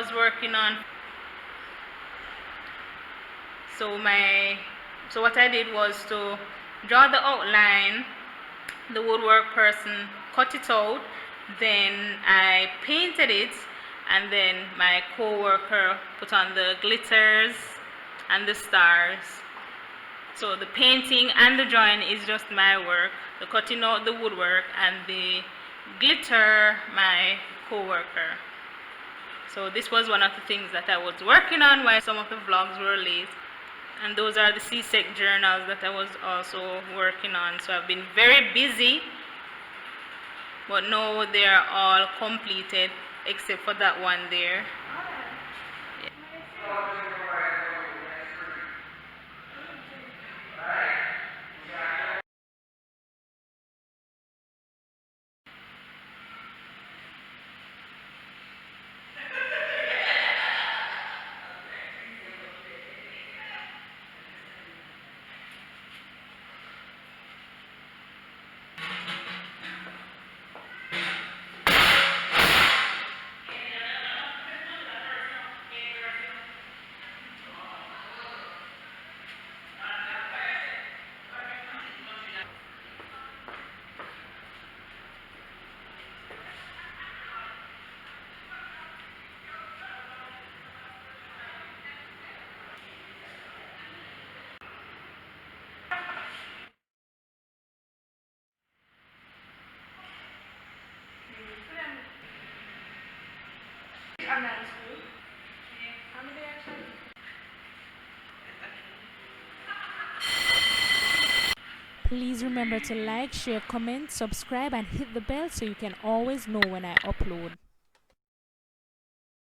was working on. So what I did was to draw the outline, the woodwork person cut it out, then I painted it, and then my co-worker put on the glitters and the stars. So the painting and the drawing is just my work, the cutting out the woodwork and the glitter my co-worker. So this was one of the things that I was working on while some of the vlogs were late. And those are the CSEC journals that I was also working on. So I've been very busy, but now they are all completed except for that one there. Please remember to like, share, comment, subscribe, and hit the bell so you can always know when I upload.